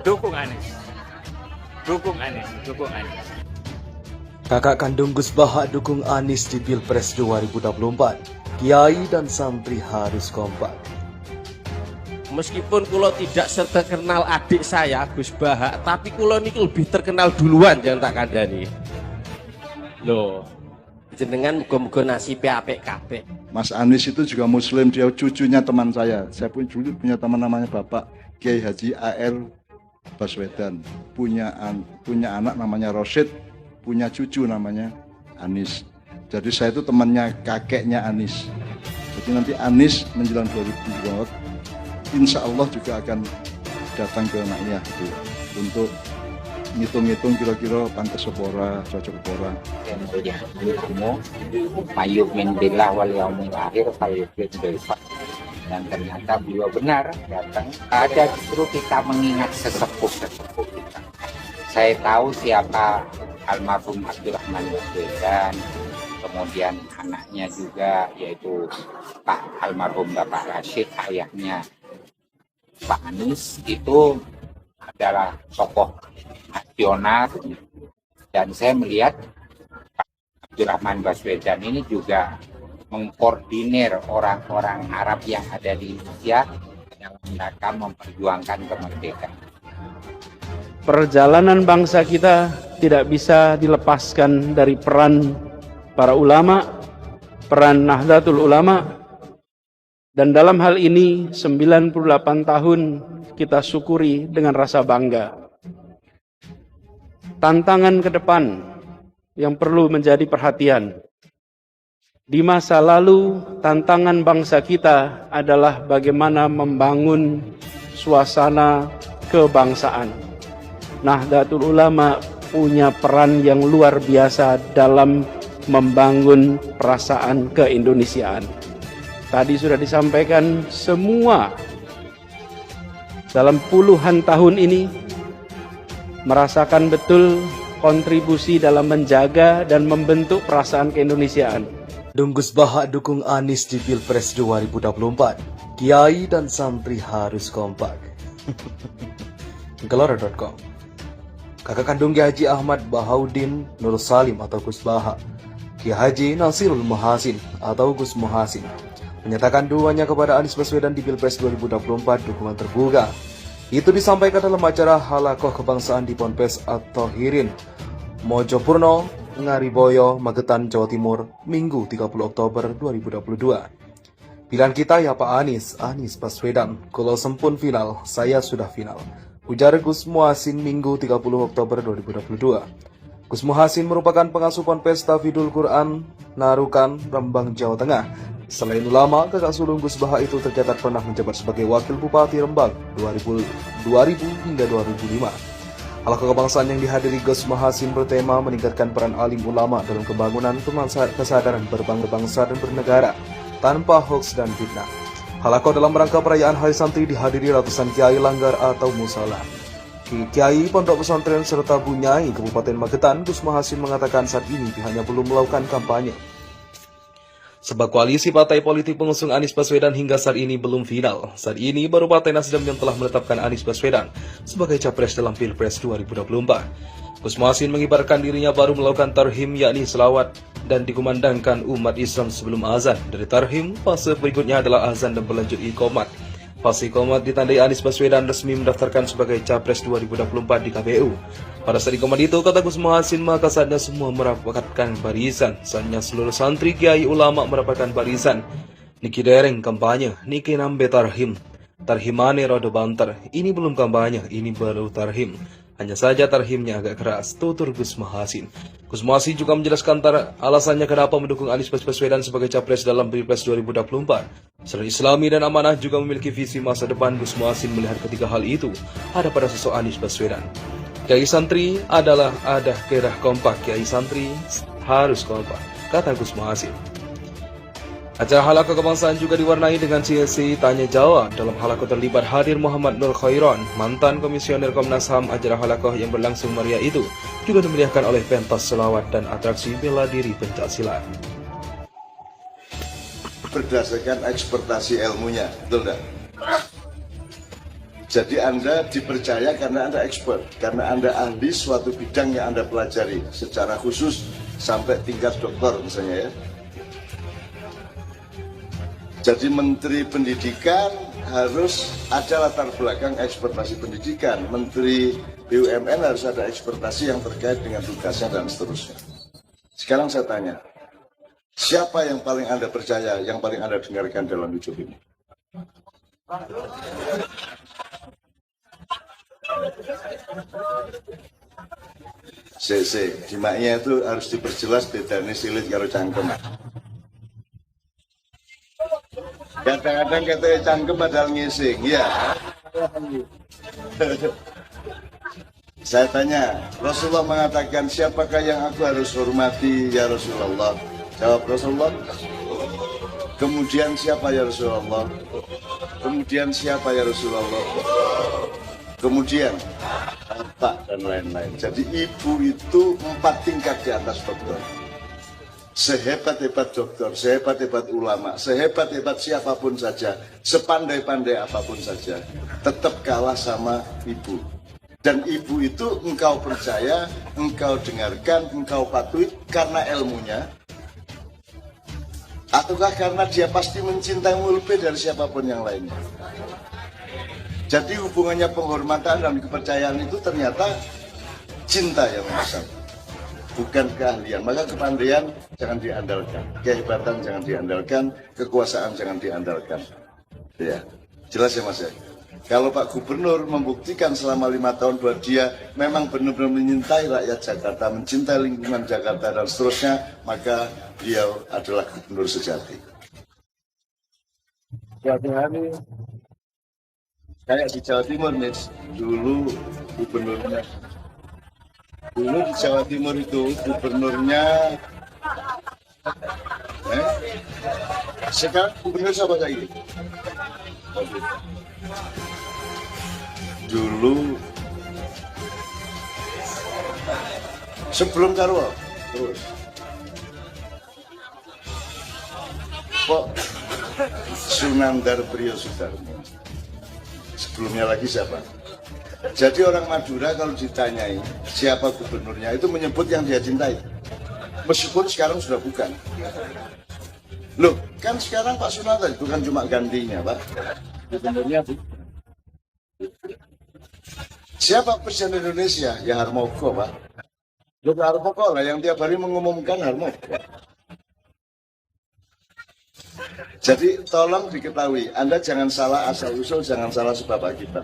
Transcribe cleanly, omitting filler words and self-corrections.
Dukung Anies. Dukung Anies. Dukung Anies. Kakak kandung Gus Baha dukung Anies di Pilpres 2024. Kiai dan santri harus kompak. Meskipun kulo tidak terkenal adik saya Gus Baha, tapi kulo ini lebih terkenal duluan jangan tak kandani. Loh, jenengan muga-muga nasibe apik kabeh. Mas Anies itu juga Muslim, dia cucunya teman saya. Saya pun dulu punya teman namanya Bapak Kiai Haji A.R. Baswedan, punya anak namanya Rosid, punya cucu namanya Anies. Jadi saya itu temannya kakeknya Anies. Jadi nanti Anies menjelang 2024, insya Allah juga akan datang ke anaknya gitu, untuk ngitung-ngitung kira-kira pantas sepora, cocok sepora. Yang mulia kamu, Mayuk min billah wal yaumil akhir, Mayuk min billah. Dan ternyata beliau benar datang. Ada justru kita mengingat sesepuh-sesepuh kita. Saya tahu siapa almarhum Abdurrahman Baswedan, kemudian anaknya juga yaitu Pak almarhum Bapak Rashid, ayahnya Pak Anies, itu adalah tokoh nasional, dan saya melihat Pak Abdurrahman Baswedan ini juga mengkoordinir orang-orang Arab yang ada di Indonesia dalam rangka memperjuangkan kemerdekaan. Perjalanan bangsa kita tidak bisa dilepaskan dari peran para ulama, peran Nahdlatul Ulama, dan dalam hal ini 98 tahun kita syukuri dengan rasa bangga. Tantangan ke depan yang perlu menjadi perhatian. Di masa lalu, tantangan bangsa kita adalah bagaimana membangun suasana kebangsaan. Nahdlatul Ulama punya peran yang luar biasa dalam membangun perasaan keindonesiaan. Tadi sudah disampaikan, semua dalam puluhan tahun ini merasakan betul kontribusi dalam menjaga dan membentuk perasaan keindonesiaan. Gus Baha dukung Anies di Pilpres 2024. Kiai dan santri harus kompak. Gelora.com. Kakak kandung Kiai Haji Ahmad Bahaudin Nur Salim atau Gus Baha, Kiai Haji Nasirul Muhasin atau Gus Muhasin, menyatakan dukungannya kepada Anies Baswedan di Pilpres 2024 dukungan terbuka. Itu disampaikan dalam acara Halakoh Kebangsaan di Ponpes At-Tahirin, Mojopurno, Ngariboyo, Magetan, Jawa Timur, Minggu 30 Oktober 2022. Pilihan kita ya Pak Anies, Anies Baswedan. Kalau sempun final, saya sudah final. Ujar Gus Muhasin Minggu 30 Oktober 2022. Gus Muhasin merupakan pengasuh Ponpes Tahfidzul Quran Narukan, Rembang, Jawa Tengah. Selain ulama, kakak sulung Gus Baha itu tercatat pernah menjabat sebagai Wakil Bupati Rembang 2000 hingga 2005. Halakoh kebangsaan yang dihadiri Gus Muhasin bertema meningkatkan peran alim ulama dalam pembangunan kesadaran berbangsa dan bernegara tanpa hoaks dan fitnah. Halakoh dalam rangka perayaan Hari Santri dihadiri ratusan kiai langgar atau musala. Kiai Pondok Pesantren serta Bunyai Kabupaten Magetan, Gus Muhasin mengatakan saat ini pihaknya belum melakukan kampanye. Sebab koalisi partai politik pengusung Anies Baswedan hingga saat ini belum final. Saat ini baru Partai Nasdem yang telah menetapkan Anies Baswedan sebagai capres dalam Pilpres 2024. Gus Muhasin mengibarkan dirinya baru melakukan tarhim yakni selawat dan dikumandangkan umat Islam sebelum azan. Dari tarhim, fase berikutnya adalah azan dan berlanjut iqamat. Fase iqamat ditandai Anies Baswedan resmi mendaftarkan sebagai capres 2024 di KPU. Pada saat iqamat itu, kata Gus Muhasin, maka saatnya semua merapatkan barisan. Saatnya seluruh santri kiai ulama merapatkan barisan. Niki dereng kampanye, niki nambe tarhim. Tarhimane rodo banter. Ini belum kampanye, ini baru tarhim. Hanya saja tarhimnya agak keras, tutur Gus Muhasin. Gus Muhasin juga menjelaskan alasannya kenapa mendukung Anies Baswedan sebagai capres dalam Pilpres 2024. Selain Islami dan amanah juga memiliki visi masa depan. Gus Muhasin melihat ketiga hal itu ada pada sosok Anies Baswedan. Kiai santri adalah ada kerah kompak, kiai santri harus kompak, kata Gus Muhasin. Acara halakoh kebangsaan juga diwarnai dengan sesi tanya jawab. Dalam halakoh terlibat hadir Muhammad Nur Khairon, mantan komisioner Komnas HAM. Acara halakoh yang berlangsung meriah itu juga dimeriahkan oleh pentas selawat dan atraksi bela diri pencaksilat. berdasarkan ekspektasi ilmunya, betul enggak? Jadi Anda dipercaya karena Anda expert, karena Anda ahli suatu bidang yang Anda pelajari secara khusus sampai tingkat doktor misalnya ya. Jadi Menteri Pendidikan harus ada latar belakang ekspektasi pendidikan, Menteri BUMN harus ada ekspektasi yang terkait dengan tugasnya dan seterusnya. Sekarang saya tanya, siapa yang paling Anda percaya, yang paling Anda dengarkan dalam hidup ini? Dimaknya itu harus diperjelas bedanya silit karo cangkem. Kadang-kadang katanya cangkem padahal ngising, ya. Saya tanya, Rasulullah mengatakan siapakah yang aku harus hormati ya Rasulullah? Jawab Rasulullah. Kemudian siapa ya Rasulullah? Kemudian siapa ya Rasulullah? Kemudian bapak dan lain-lain. Jadi ibu itu 4 tingkat di atas dokter. Sehebat-hebat dokter, sehebat-hebat ulama, sehebat-hebat siapapun saja, sepandai-pandai apapun saja, tetap kalah sama ibu. Dan ibu itu engkau percaya, engkau dengarkan, engkau patuhi karena ilmunya, ataukah karena dia pasti mencintaimu lebih dari siapapun yang lainnya. Jadi hubungannya penghormatan dan kepercayaan itu ternyata cinta yang besar, bukan keahlian. Maka kepandaian jangan diandalkan, kehebatan jangan diandalkan, kekuasaan jangan diandalkan. Ya, jelas ya Mas ya. Kalau Pak Gubernur membuktikan selama 5 tahun bahwa dia memang benar-benar mencintai rakyat Jakarta, mencintai lingkungan Jakarta dan seterusnya, maka beliau adalah gubernur sejati. Suatu hari kayak di Jawa Timur nih, dulu gubernurnya. Dulu di Jawa Timur itu gubernurnya, sekarang gubernur siapa lagi? Dulu sebelum Karwo, terus kok Sunandar Priyosudarmo. Sebelumnya lagi siapa? Jadi orang Madura kalau ditanyai siapa gubernurnya itu menyebut yang dia cintai. Meskipun sekarang sudah bukan. Loh, kan sekarang Pak Sunandar bukan cuma gantinya, Pak. Gubernurnya Bu. Siapa Presiden Indonesia? Ya Harmoko, Pak. Loh, Harmoko lah yang tiap hari mengumumkan Harmoko. Jadi tolong diketahui, Anda jangan salah asal-usul, jangan salah sebab akibat.